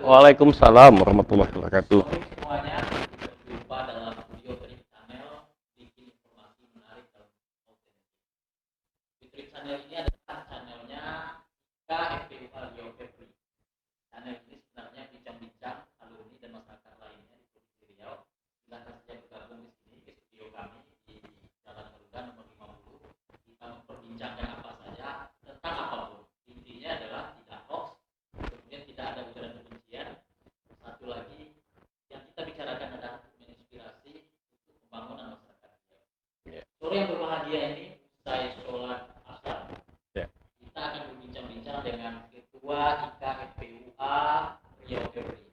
Waalaikumsalam warahmatullahi wabarakatuh. Semuanya berjumpa dalam video Trip Channel, bikin informasi menarik dalam konten. Di Trip Channel ini adalah channelnya KFPU Alio Febri. Channel ini sebenarnya bincang-bincang alumni dan masyarakat lainnya di Provinsi Riau. Silahkan saja bergabung di sini ke studio kami di Jalan Garuda nomor 50. Kita memperbincangkan apa saja tentang apapun. Intinya adalah tidak hoax, kemudian tidak ada ujaran kebencian. Satu lagi yang kita bicarakan adalah menginspirasi untuk pembangunan masyarakat. Sore yang berbahagia ini saya sholat asar. Kita akan berbincang-bincang dengan Ketua IKFPUA Riau Febri,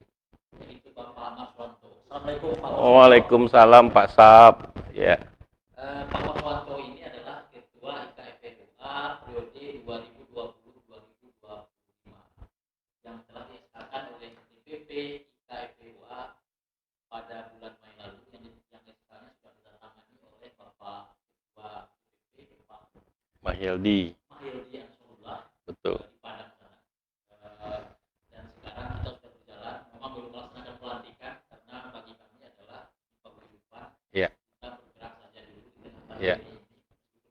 yaitu Bapak Maswanto. Assalamualaikum Pak Maswanto. Waalaikumsalam Pak Sab. Ya. Pak Maswanto ini adalah Ketua IKFPUA periode 2020-2025 yang telah disahkan oleh DPP IKFPUA pada bulan Mei lalu, yang SK-nya sudah ditandatangani oleh Bapak Ketua DPP Pak Mahyildi. Ansarullah. Betul. Di Padang sana. Dan sekarang kita sudah berjalan, memang belum melaksanakan pelantikan karena bagi kami adalah penghidupan. Iya. Kita bergerak saja dulu di tengah Iya. ini.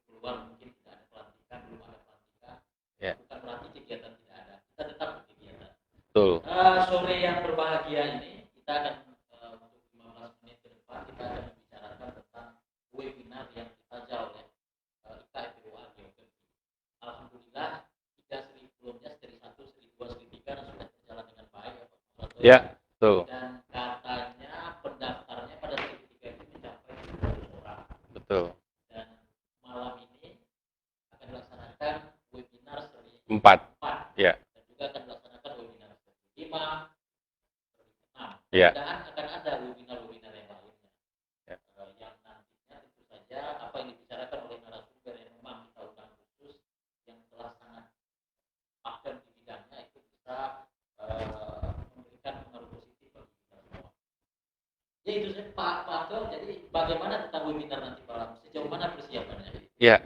Keluar mungkin tidak ada pelantikan, belum ada pelantikan. Iya. Bukan berarti kegiatan tidak ada. Kita tetap berkegiatan. Betul. Sore yang berbahagia ini kita akan untuk 15 menit ke depan kita akan membicarakan tentang webinar yang disaja oleh IKFPUA Riau Febri. Alhamdulillah 3 seri sebelumnya, seri 1, seri 2, seri 3 dan sudah berjalan dengan baik ya Pak Maswanto. Ya, betul. Dan katanya pendaftarnya pada seri 3 itu mencapai 100 orang. Betul. Dan malam ini akan dilaksanakan webinar seri 4. 4. Ya. Dan juga akan dilaksanakan webinar seri 5, seri 6. Ya. Mudah-mudahan akan ada webinar-webinar yang lainnya. Ya. Yang nantinya tentu saja apa yang dibicarakan oleh narasumber yang memang kita undang khusus yang telah sangat ahli di bidangnya itu bisa memberikan pengaruh positif bagi kita semua. Ya itu saja Pak Anto. Jadi bagaimana tentang webinar nanti malam? Sejauh mana persiapannya? Ya,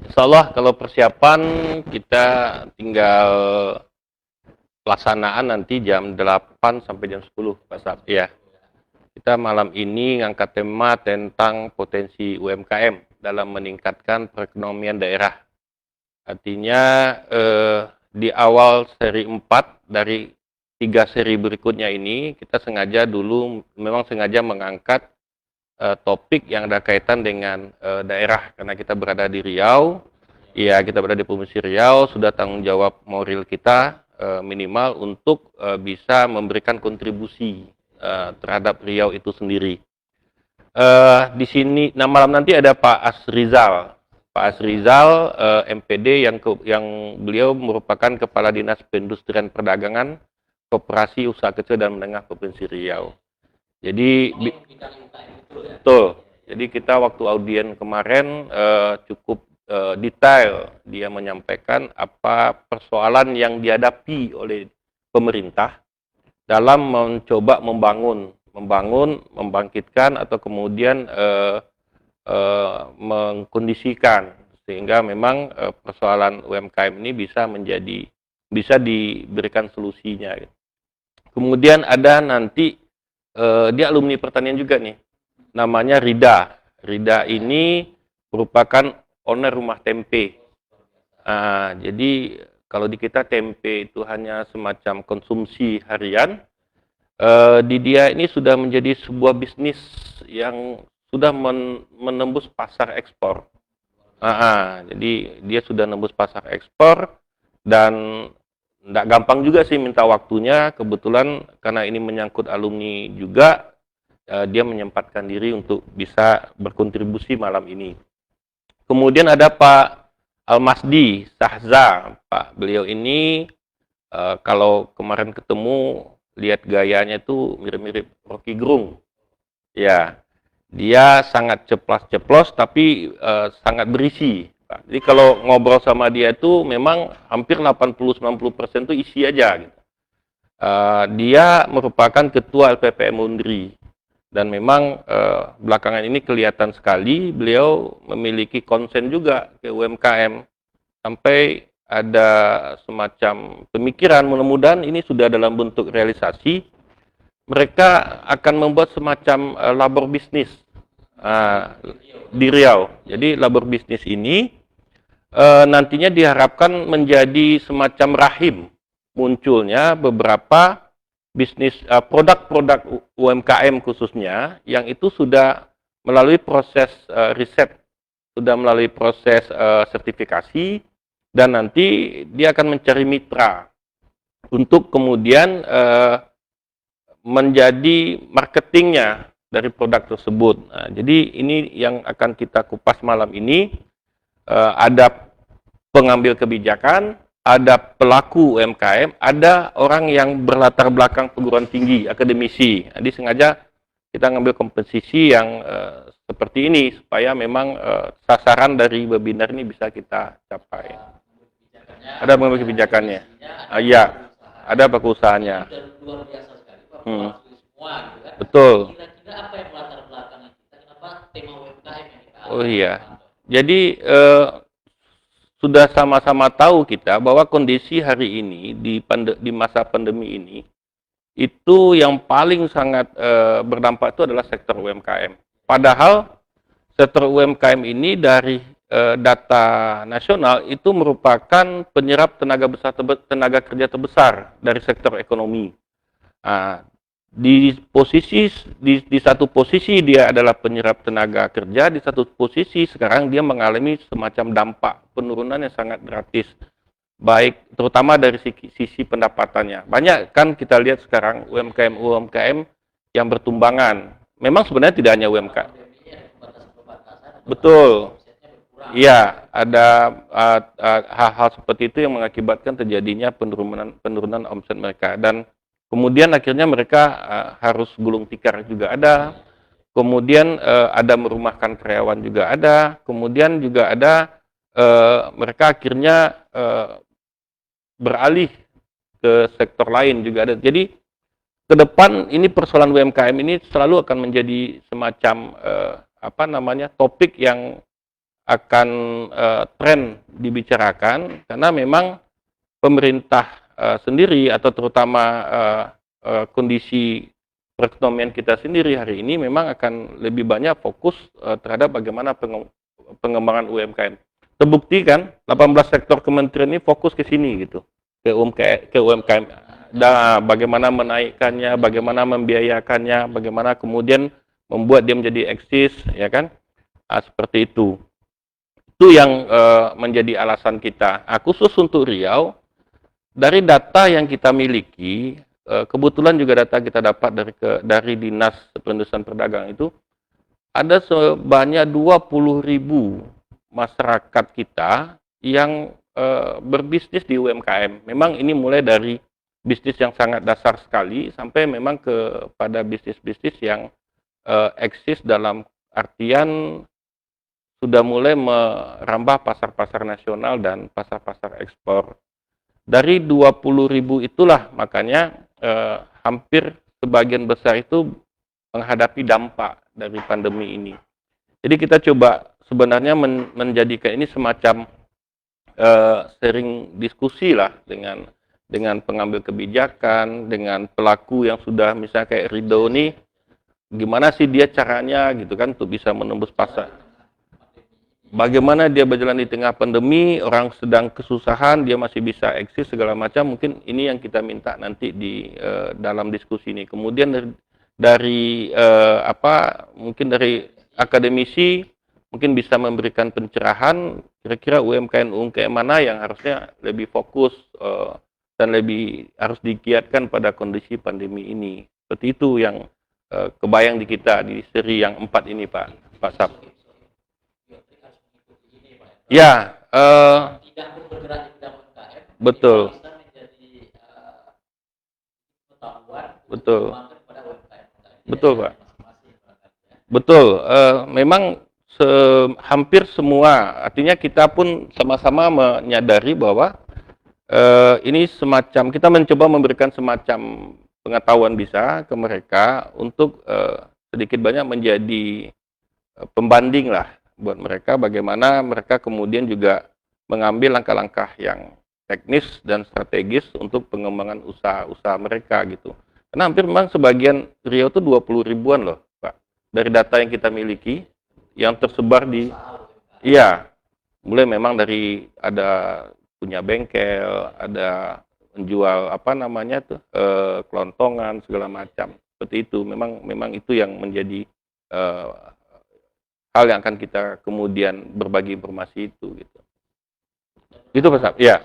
insya Allah kalau persiapan kita tinggal pelaksanaan nanti jam 8 sampai jam 10 Pak Sab. Ya. Kita malam ini ngangkat tema tentang potensi UMKM dalam meningkatkan perekonomian daerah. Artinya di awal seri 4 dari 3 seri berikutnya ini kita sengaja mengangkat topik yang ada kaitan dengan daerah karena kita berada di Riau. Ya, kita berada di Provinsi Riau, sudah tanggung jawab moral kita minimal untuk bisa memberikan kontribusi terhadap Riau itu sendiri. Di sini, malam nanti ada Pak Asrizal. Pak Asrizal, MPD yang beliau merupakan Kepala Dinas Perindustrian Perdagangan, Koperasi Usaha Kecil dan Menengah Provinsi Riau. Jadi, betul. Jadi kita waktu audien kemarin cukup detail dia menyampaikan apa persoalan yang dihadapi oleh pemerintah dalam mencoba membangkitkan atau kemudian mengkondisikan sehingga memang persoalan UMKM ini bisa diberikan solusinya. Kemudian ada nanti dia alumni pertanian juga nih, namanya Rida. Rida ini merupakan owner rumah tempe. Jadi kalau di kita tempe itu hanya semacam konsumsi harian, di dia ini sudah menjadi sebuah bisnis yang sudah menembus pasar ekspor. Jadi dia sudah menembus pasar ekspor dan tidak gampang juga sih minta waktunya. Kebetulan karena ini menyangkut alumni juga, dia menyempatkan diri untuk bisa berkontribusi malam ini. Kemudian ada Pak Almasdi Sahza. Pak beliau ini kalau kemarin ketemu lihat gayanya itu mirip-mirip Rocky Gerung. Ya, dia sangat ceplas-ceplos tapi sangat berisi. Jadi kalau ngobrol sama dia itu memang hampir 80-90% itu isi aja. Gitu. Dia merupakan Ketua LPPM Undri. Dan memang belakangan ini kelihatan sekali beliau memiliki konsen juga ke UMKM. Sampai ada semacam pemikiran, mudah-mudahan ini sudah dalam bentuk realisasi. Mereka akan membuat semacam labor bisnis di Riau. Jadi labor bisnis ini nantinya diharapkan menjadi semacam rahim munculnya beberapa bisnis produk-produk UMKM khususnya yang itu sudah melalui proses riset, sudah melalui proses sertifikasi, dan nanti dia akan mencari mitra untuk kemudian menjadi marketingnya dari produk tersebut. Nah, jadi ini yang akan kita kupas malam ini. Ada pengambil kebijakan, ada pelaku UMKM, ada orang yang berlatar belakang perguruan tinggi, akademisi. Jadi sengaja kita ngambil komposisi yang seperti ini supaya memang sasaran dari webinar ini bisa kita capai. Ada pengambil kebijakannya. Iya, ada pelaku usahanya. Luar biasa sekali, Pak. Semua gitu kan. Betul. Kira-kira apa yang melatar belakang kita? Kenapa tema UMKM yang kita Oh iya. Jadi sudah sama-sama tahu kita bahwa kondisi hari ini di masa pandemi ini itu yang paling sangat berdampak itu adalah sektor UMKM. Padahal sektor UMKM ini dari data nasional itu merupakan penyerap tenaga kerja terbesar dari sektor ekonomi. Nah, di satu posisi dia adalah penyerap tenaga kerja, di satu posisi sekarang dia mengalami semacam dampak penurunan yang sangat drastis, baik terutama dari sisi pendapatannya. Banyak kan kita lihat sekarang UMKM yang bertumbangan. Memang sebenarnya tidak hanya UMKM. Betul. Iya, ada hal-hal seperti itu yang mengakibatkan terjadinya penurunan omset mereka, dan kemudian akhirnya mereka harus gulung tikar juga ada, kemudian ada merumahkan karyawan juga ada, kemudian juga ada mereka akhirnya beralih ke sektor lain juga ada. Jadi ke depan ini persoalan UMKM ini selalu akan menjadi semacam topik yang akan tren dibicarakan, karena memang pemerintah sendiri atau terutama kondisi perekonomian kita sendiri hari ini memang akan lebih banyak fokus terhadap bagaimana pengembangan UMKM. Terbukti kan 18 sektor kementerian ini fokus ke sini gitu, ke UMKM. Bagaimana menaikkannya, bagaimana membiayakannya, bagaimana kemudian membuat dia menjadi eksis, ya kan? Seperti itu. Itu yang menjadi alasan kita. Khusus untuk Riau, dari data yang kita miliki, kebetulan juga data kita dapat dari Dinas Perindustrian Perdagangan itu, ada sebanyak 20.000 masyarakat kita yang berbisnis di UMKM. Memang ini mulai dari bisnis yang sangat dasar sekali sampai memang kepada bisnis-bisnis yang eksis dalam artian sudah mulai merambah pasar-pasar nasional dan pasar-pasar ekspor. Dari 20.000 itulah makanya hampir sebagian besar itu menghadapi dampak dari pandemi ini. Jadi kita coba sebenarnya menjadikan ini semacam sharing diskusi lah dengan pengambil kebijakan, dengan pelaku yang sudah misalnya kayak Rido nih, gimana sih dia caranya gitu kan untuk bisa menembus pasar. Bagaimana dia berjalan di tengah pandemi, orang sedang kesusahan, dia masih bisa eksis segala macam. Mungkin ini yang kita minta nanti di dalam diskusi ini. Kemudian mungkin dari akademisi mungkin bisa memberikan pencerahan kira-kira UMKM mana yang harusnya lebih fokus dan lebih harus digiatkan pada kondisi pandemi ini. Seperti itu yang kebayang di kita di seri yang 4 ini, Pak Sap. Ya, tidak bergerak di bidang UMKM, betul, bisa menjadi pengetahuan, betul, kepada UMKM. betul, Pak. Betul, memang hampir semua, artinya kita pun sama-sama menyadari bahwa ini semacam, kita mencoba memberikan semacam pengetahuan bisa ke mereka untuk sedikit banyak menjadi pembanding lah buat mereka, bagaimana mereka kemudian juga mengambil langkah-langkah yang teknis dan strategis untuk pengembangan usaha-usaha mereka gitu. Karena hampir memang sebagian Riau itu 20 ribuan loh, Pak. Dari data yang kita miliki, yang tersebar di, iya, mulai memang dari ada punya bengkel, ada menjual apa namanya tuh, kelontongan segala macam. Seperti itu, memang itu yang menjadi eh, hal yang akan kita kemudian berbagi informasi itu gitu. Itu Pak Sab. Ya.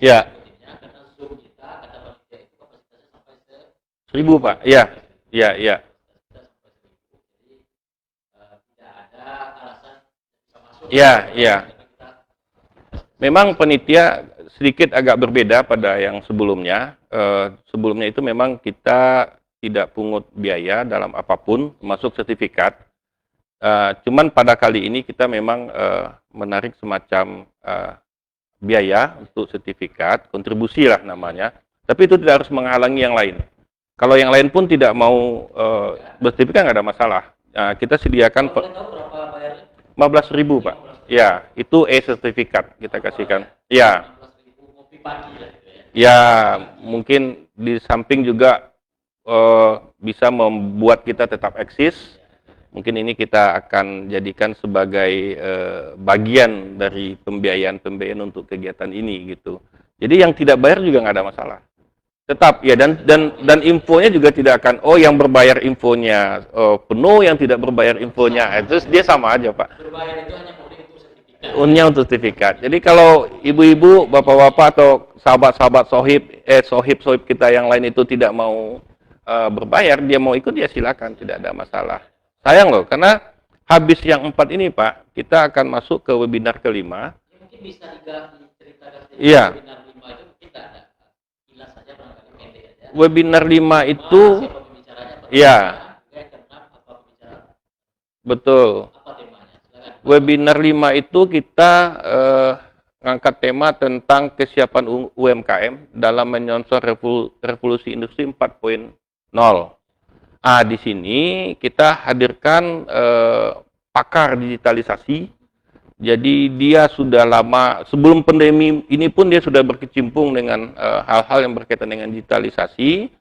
Ya. 1000 Pak. Ya. Ya, ya. Ya, ya. Memang penitia sedikit agak berbeda pada yang sebelumnya. Sebelumnya itu memang kita tidak pungut biaya dalam apapun, termasuk sertifikat. Cuman pada kali ini kita memang menarik semacam biaya untuk sertifikat, kontribusi lah namanya. Tapi itu tidak harus menghalangi yang lain. Kalau yang lain pun tidak mau bersertifikat nggak ada masalah. Kita sediakan 15.000 Pak. Ya, itu e-sertifikat kita kasihkan. Ya. Ya, mungkin di samping juga bisa membuat kita tetap eksis. Mungkin ini kita akan jadikan sebagai bagian dari pembiayaan untuk kegiatan ini gitu. Jadi yang tidak bayar juga nggak ada masalah. Tetap ya, dan infonya juga tidak akan yang berbayar infonya penuh, yang tidak berbayar infonya itu dia sama aja Pak. Berbayar itu hanya untuk sertifikat. Jadi kalau ibu-ibu, bapak-bapak atau sahabat-sahabat sohib kita yang lain itu tidak mau berbayar, dia mau ikut ya silakan, tidak ada masalah. Sayang loh, karena habis yang 4 ini Pak, kita akan masuk ke webinar kelima. Mungkin bisa diceritakan webinar 5 itu kita ada jelas saja barangkali pendek aja. Webinar 5 itu iya. Betul. Apa temanya? Silakan. Webinar 5 itu kita ngangkat tema tentang kesiapan UMKM dalam menyongsong revolusi industri 4.0. Di sini kita hadirkan pakar digitalisasi. Jadi dia sudah lama, sebelum pandemi ini pun dia sudah berkecimpung dengan hal-hal yang berkaitan dengan digitalisasi.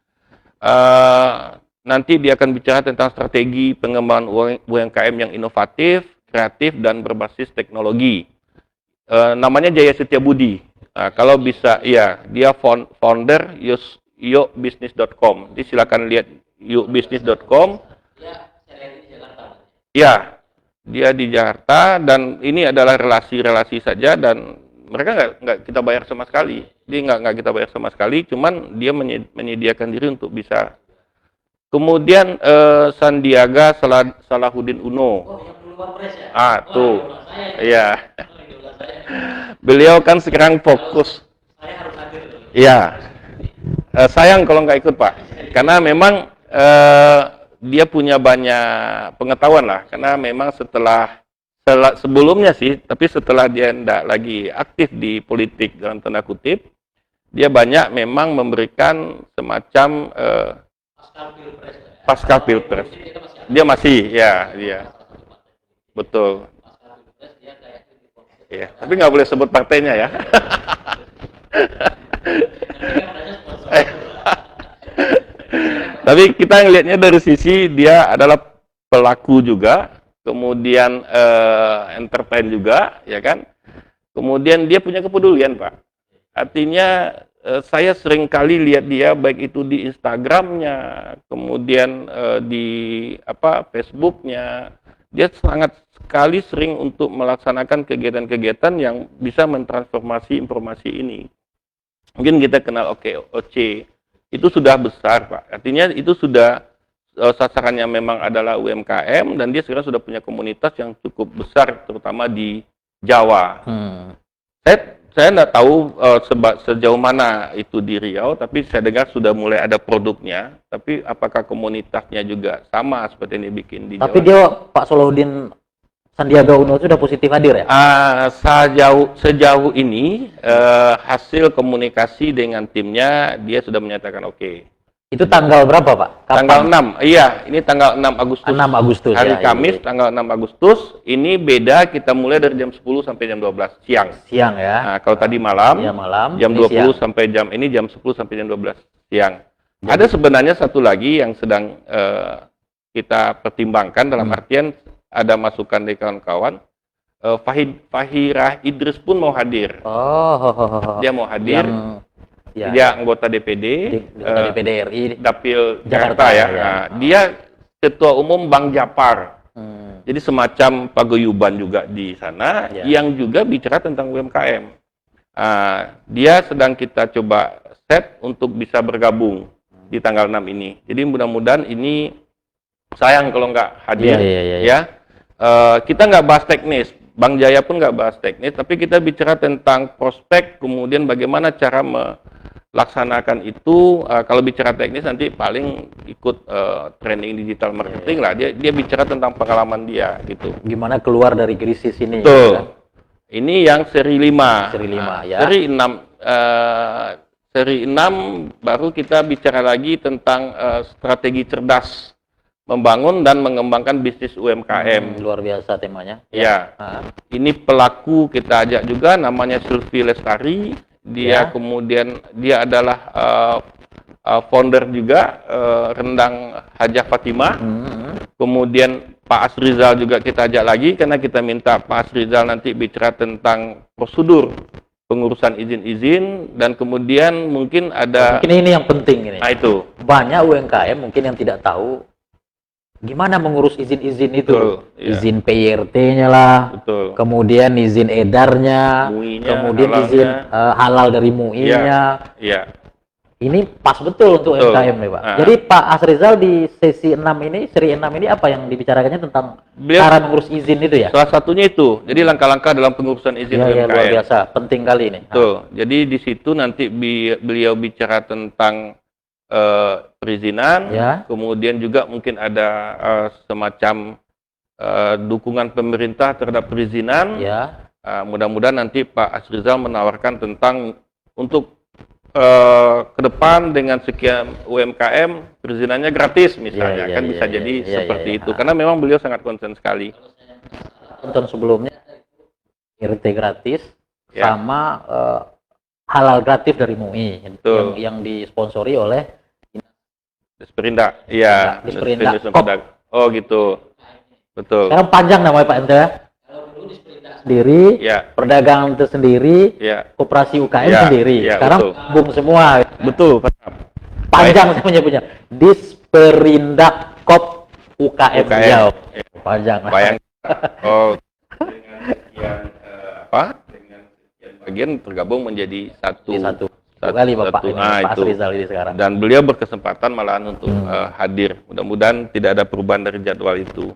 Nanti dia akan bicara tentang strategi pengembangan UMKM yang inovatif, kreatif, dan berbasis teknologi. Namanya Jaya Setiabudi. Kalau bisa, ya, dia founder yokbusiness.com. Jadi silakan lihat yukbusiness.com. Ya, dia di Jakarta dan ini adalah relasi-relasi saja dan mereka nggak kita bayar sama sekali. Dia nggak kita bayar sama sekali, cuman dia menyediakan diri untuk bisa. Kemudian Sandiaga Salahuddin Uno. Tuh, ya. Beliau kan sekarang fokus. Ya, sayang kalau nggak ikut Pak, karena memang dia punya banyak pengetahuan lah, karena memang setelah sebelumnya sih, tapi setelah dia tidak lagi aktif di politik dalam tanda kutip, dia banyak memang memberikan semacam pasca pilpres. Dia masih, ya, dia betul. Ya, tapi nggak boleh sebut partainya ya. Tapi kita ngelihatnya dari sisi dia adalah pelaku juga, kemudian entertain juga, ya kan. Kemudian dia punya kepedulian Pak. Artinya saya sering kali lihat dia baik itu di Instagramnya, kemudian di Facebooknya, dia sangat sekali sering untuk melaksanakan kegiatan-kegiatan yang bisa mentransformasi informasi ini. Mungkin kita kenal OC. Itu sudah besar Pak, artinya itu sudah sasarannya memang adalah UMKM dan dia sekarang sudah punya komunitas yang cukup besar terutama di Jawa. Saya nggak tahu sejauh mana itu di Riau, tapi saya dengar sudah mulai ada produknya, tapi apakah komunitasnya juga sama seperti ini bikin di Jawa? Tapi dia Pak Salahuddin Sandiaga Uno sudah positif hadir ya? Sejauh ini hasil komunikasi dengan timnya dia sudah menyatakan oke. Itu tanggal berapa, Pak? Kapan? Tanggal 6. Iya, ini tanggal 6 Agustus. 6 Agustus Hari ya. Kamis tanggal 6 Agustus. Ini beda, kita mulai dari jam 10 sampai jam 12 siang. Siang ya. Nah, kalau tadi malam, Iya, malam. jam Ini 20 siang. sampai jam 10 sampai jam 12 siang. Jadi- Ada sebenarnya satu lagi yang sedang kita pertimbangkan dalam artian ada masukan dari kawan-kawan. Fahirah Idris pun mau hadir. Oh. Dia mau hadir. Ya, Dia anggota DPD, di DPD RI. Dapil Jakarta, Jakarta ya. ya. Nah, dia Ketua Umum Bang Japar. Hmm. Jadi semacam paguyuban juga di sana Ya. yang juga bicara tentang UMKM. Dia sedang kita coba set untuk bisa bergabung di tanggal 6 ini. Jadi mudah-mudahan ini sayang kalau nggak hadir. Iya. Ya. Kita nggak bahas teknis. Bang Jaya pun nggak bahas teknis, tapi kita bicara tentang prospek, kemudian bagaimana cara melaksanakan itu. Kalau bicara teknis nanti paling ikut training digital marketing lah. Dia bicara tentang pengalaman dia gitu. Gimana keluar dari krisis ini? Betul. kan? Ini yang seri 5. Seri 5 ya. Seri 6 baru kita bicara lagi tentang strategi cerdas membangun dan mengembangkan bisnis UMKM. Luar biasa temanya. Ya. Ah, Ini pelaku kita ajak juga, namanya Sylvie Lestari. Dia Ya. kemudian dia adalah founder juga Rendang Hajah Fatimah. Kemudian Pak Asrizal juga kita ajak lagi karena kita minta Pak Asrizal nanti bicara tentang prosedur pengurusan izin-izin, dan kemudian mungkin ada Mungkin ini yang penting ini. itu. Banyak UMKM mungkin yang tidak tahu gimana mengurus izin-izin itu. Betul, iya. Izin PYRT-nya lah, Betul. kemudian izin edarnya, MUI-nya, kemudian halalnya. izin halal dari MUI-nya. Iya. Ini pas betul untuk Betul. UMKM nih, Pak. Ah. Jadi Pak Asrizal di sesi 6 ini, seri 6 ini apa yang dibicarakannya tentang Beliau- cara mengurus izin itu ya? Salah satunya itu. Jadi langkah-langkah dalam pengurusan izin Iya, UMKM. luar biasa. Penting kali ini. Betul. Jadi di situ nanti beliau bicara tentang perizinan, Ya. kemudian juga mungkin ada semacam dukungan pemerintah terhadap perizinan. Ya. Mudah-mudahan nanti Pak Asrizal menawarkan tentang untuk ke depan dengan sekian UMKM perizinannya gratis misalnya, Iya, kan iya, bisa iya, jadi iya, seperti iya. itu. Karena memang beliau sangat konsen sekali. Tonton sebelumnya RT gratis Ya. sama halal gratis dari MUI Betul. yang disponsori oleh Disperindak, iya. Disperindak. Disperindak. Oh gitu, betul. sekarang panjang namanya Pak Ente. Sendiri, Ya, perdagangan itu sendiri, ya, koperasi UKM Ya, sendiri. ya, Sekarang betul. gabung semua. betul. Panjang saya menyebutnya. Disperindak Kop UKM UKM. Riau. Ya. Panjang. Bayang. Oh, dengan sekian Dengan sekian bagian tergabung menjadi satu. Ini satu kali Bapak ini, Pak itu. Asrizal ini sekarang. Dan beliau berkesempatan malahan untuk hadir. Mudah-mudahan tidak ada perubahan dari jadwal itu.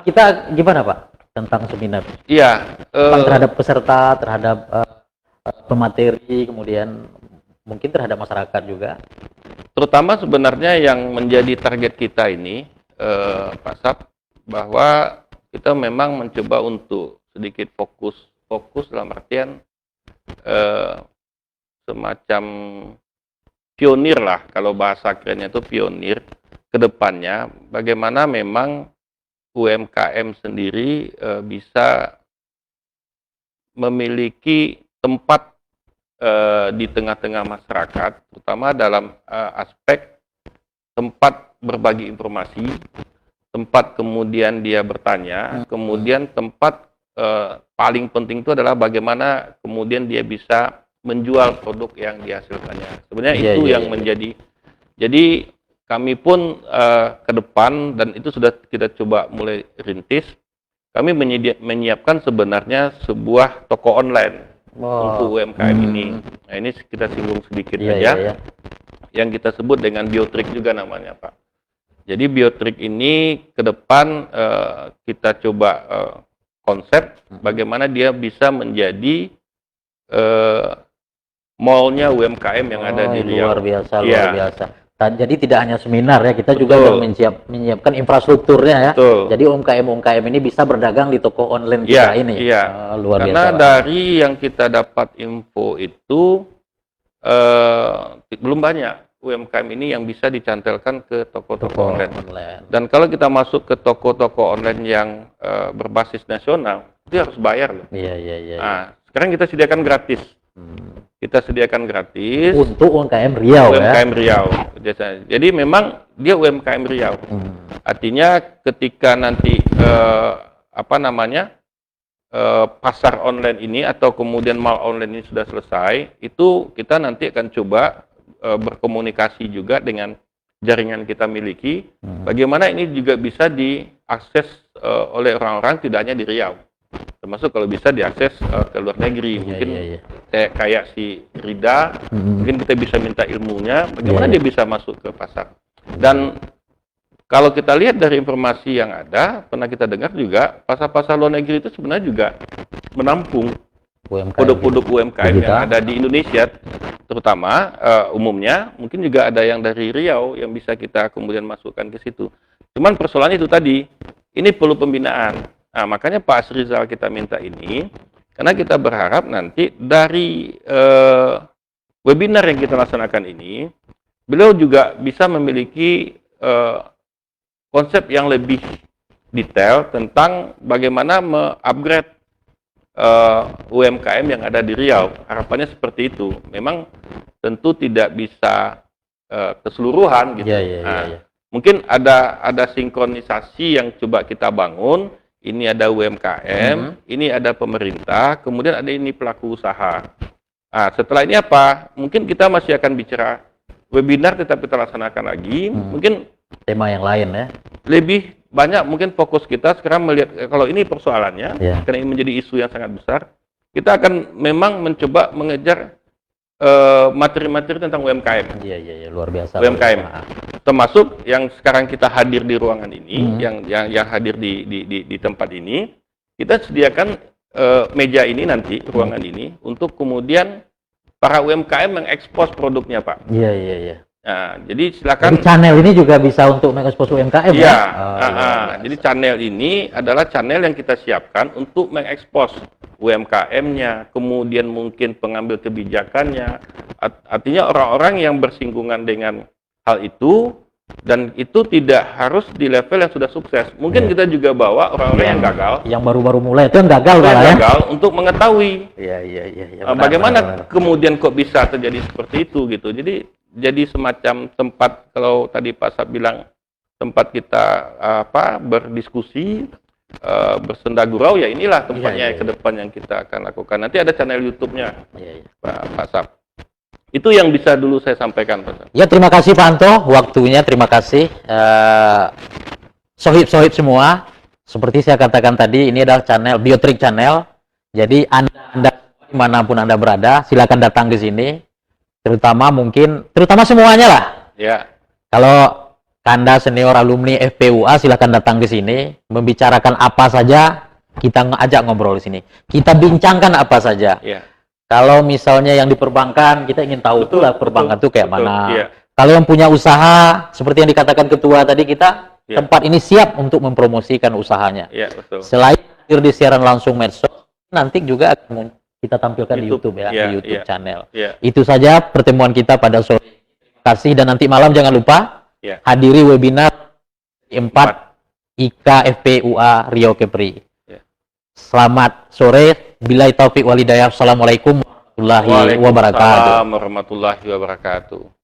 Kita gimana Pak tentang seminar? Iya. Terhadap peserta, terhadap pemateri, kemudian mungkin terhadap masyarakat juga. Terutama sebenarnya yang menjadi target kita ini, Pak Sap, bahwa kita memang mencoba untuk sedikit fokus dalam artian semacam pionir lah, kalau bahasa kerennya itu pionir ke depannya, bagaimana memang UMKM sendiri bisa memiliki tempat di tengah-tengah masyarakat, terutama dalam aspek tempat berbagi informasi, tempat kemudian dia bertanya, kemudian tempat paling penting itu adalah bagaimana kemudian dia bisa menjual produk yang dihasilkannya. Sebenarnya Iya, itu iya, yang iya. menjadi. Jadi kami pun ke depan, dan itu sudah kita coba mulai rintis, kami menyiapkan sebenarnya sebuah toko online untuk UMKM ini. Nah, ini kita singgung sedikit Iya, saja, iya. yang kita sebut dengan Biotrik juga namanya, Pak. Jadi Biotrik ini ke depan kita coba konsep bagaimana dia bisa menjadi mallnya UMKM yang ada di Riau. Luar biasa, Iya. luar biasa. Jadi tidak hanya seminar ya, kita juga Betul. menyiapkan infrastrukturnya ya. Betul. Jadi UMKM ini bisa berdagang di toko online Iya, kita ini. iya. Luar Karena biasa. Pak. dari yang kita dapat info itu belum banyak UMKM ini yang bisa dicantelkan ke toko-toko Toko online. online. Dan kalau kita masuk ke toko-toko online yang berbasis nasional, itu harus bayar loh. Iya, iya, iya. Nah, sekarang kita sediakan gratis. Kita sediakan gratis Untuk UMKM Riau ya. UMKM Riau. Jadi memang dia UMKM Riau. Artinya ketika nanti pasar online ini atau kemudian mall online ini sudah selesai, itu kita nanti akan coba berkomunikasi juga dengan jaringan kita miliki. Bagaimana ini juga bisa diakses oleh orang-orang tidak hanya di Riau, termasuk kalau bisa diakses ke luar negeri. Mungkin kayak si Rida, mungkin kita bisa minta ilmunya bagaimana dia bisa masuk ke pasar. Dan kalau kita lihat dari informasi yang ada, pernah kita dengar juga pasar-pasar luar negeri itu sebenarnya juga menampung produk-produk UMKM yang ada di Indonesia, terutama umumnya mungkin juga ada yang dari Riau yang bisa kita kemudian masukkan ke situ. Cuman persoalannya itu tadi, ini perlu pembinaan. Nah, makanya Pak Asrizal kita minta ini, karena kita berharap nanti dari webinar yang kita laksanakan ini, beliau juga bisa memiliki konsep yang lebih detail tentang bagaimana me-upgrade UMKM yang ada di Riau. Harapannya seperti itu. Memang tentu tidak bisa keseluruhan gitu. Mungkin ada sinkronisasi yang coba kita bangun. Ini ada UMKM, ini ada pemerintah, kemudian ada ini pelaku usaha. Nah, setelah ini apa? Mungkin kita masih akan bicara webinar, tetap kita laksanakan lagi. Mungkin tema yang lain ya. Lebih banyak mungkin fokus kita sekarang melihat kalau ini persoalannya, karena ini menjadi isu yang sangat besar, kita akan memang mencoba mengejar materi-materi tentang UMKM. Iya, luar biasa. UMKM, termasuk yang sekarang kita hadir di ruangan ini, yang hadir di tempat ini, kita sediakan meja ini nanti, ruangan ini, untuk kemudian para UMKM mengekspos produknya, Pak. Iya. Nah, jadi silakan. Jadi channel ini juga bisa untuk mengekspos UMKM ya? Jadi channel ini adalah channel yang kita siapkan untuk mengekspos UMKM-nya, kemudian mungkin pengambil kebijakannya, artinya orang-orang yang bersinggungan dengan hal itu, dan itu tidak harus di level yang sudah sukses. Mungkin kita juga bawa orang-orang yang gagal, yang baru-baru mulai itu yang gagal ya? Untuk mengetahui bagaimana kemudian kok bisa terjadi seperti itu gitu. Jadi semacam tempat, kalau tadi Pak Sab bilang tempat kita berdiskusi, bersenda gurau, ya inilah tempatnya ke depan yang kita akan lakukan. Nanti ada channel YouTube-nya, Pak Sab. Itu yang bisa dulu saya sampaikan, Pak Sab. Ya, terima kasih Pak Anto, waktunya, terima kasih. Sohib-sohib semua, seperti saya katakan tadi, ini adalah channel Biotrik Channel. Jadi Anda dimanapun Anda berada, silakan datang ke sini. Terutama semuanya lah. Ya. Kalau Anda senior alumni FPUA, silakan datang ke sini, membicarakan apa saja, kita ngajak ngobrol di sini. Kita bincangkan apa saja. Ya. Kalau misalnya yang di perbankan, kita ingin tahu pula perbankan itu kayak mana. Ya. Kalau yang punya usaha, seperti yang dikatakan ketua tadi, kita tempat ini siap untuk mempromosikan usahanya. Ya, betul. Selain hadir di siaran langsung medsos, nanti juga akan kita tampilkan di YouTube ya, di YouTube channel. Itu saja pertemuan kita pada sore. Terima kasih, dan nanti malam jangan lupa hadiri webinar 4 IKFPUA Riau Kepri. Selamat sore, billahi taufik walhidayah. Assalamualaikum warahmatullahi wabarakatuh. Waalaikumsalam warahmatullahi wabarakatuh.